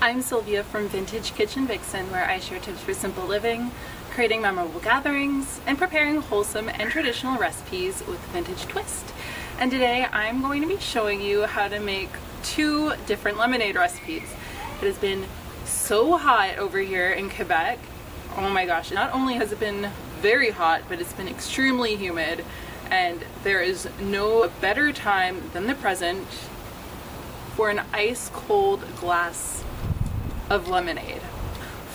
I'm Sylvia from Vintage Kitchen Vixen, where I share tips for simple living, creating memorable gatherings, and preparing wholesome and traditional recipes with a vintage twist. And today I'm going to be showing you how to make 2 different lemonade recipes. It has been so hot over here in Quebec. Oh my gosh, not only has it been very hot, but it's been extremely humid, and there is no better time than the present for an ice cold glass of lemonade.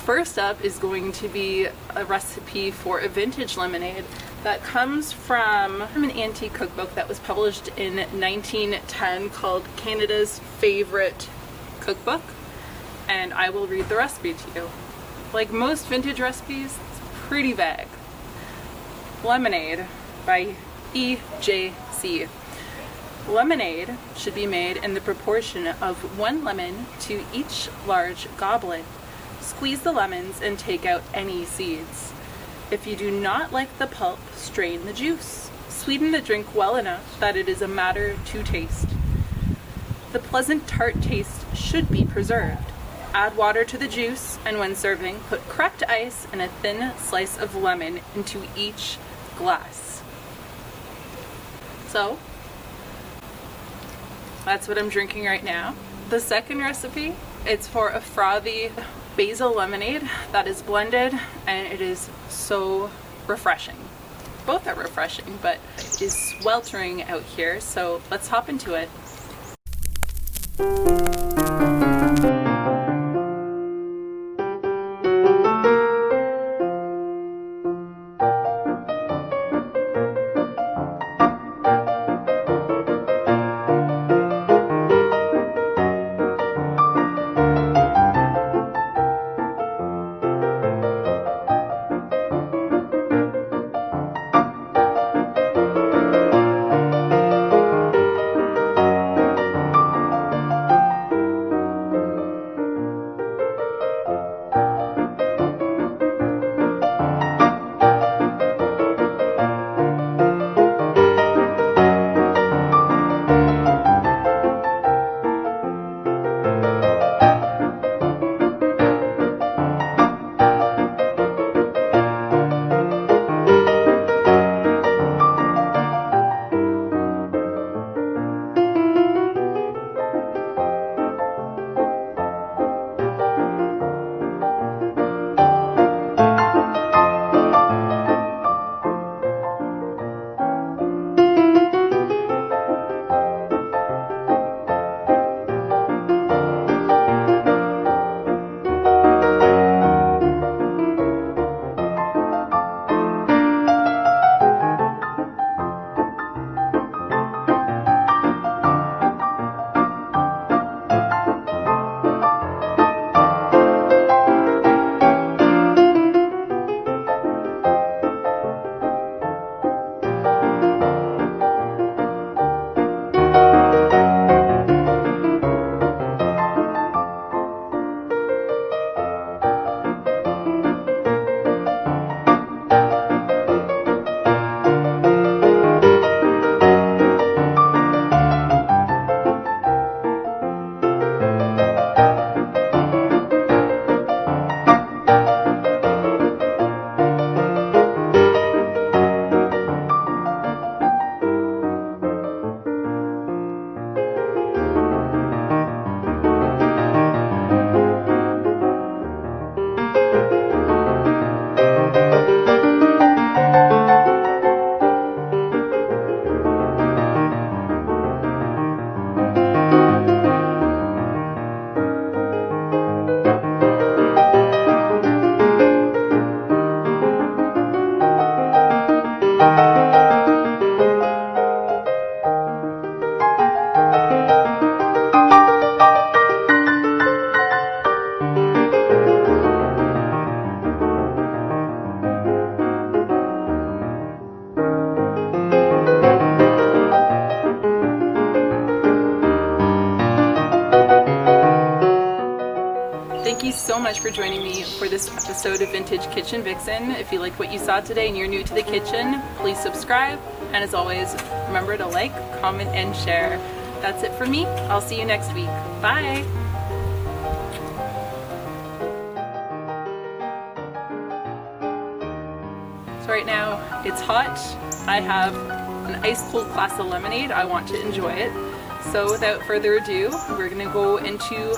First up is going to be a recipe for a vintage lemonade that comes from an antique cookbook that was published in 1910 called Canada's Favorite Cookbook, and I will read the recipe to you. Like most vintage recipes, it's pretty vague. Lemonade by E.J.C. Lemonade should be made in the proportion of 1 lemon to each large goblet. Squeeze the lemons and take out any seeds. If you do not like the pulp, strain the juice. Sweeten the drink well enough that it is a matter to taste. The pleasant tart taste should be preserved. Add water to the juice, and when serving, put cracked ice and a thin slice of lemon into each glass. So, that's what I'm drinking right now. The second recipe, it's for a frothy basil lemonade that is blended, and it is so refreshing. Both are refreshing, but it is sweltering out here, so let's hop into it. Thank you so much for joining me for this episode of Vintage Kitchen Vixen. If you liked what you saw today and you're new to the kitchen, please subscribe. And as always, remember to like, comment, and share. That's it for me. I'll see you next week. Bye! So right now it's hot. I have an ice cold glass of lemonade. I want to enjoy it. So without further ado, we're gonna go into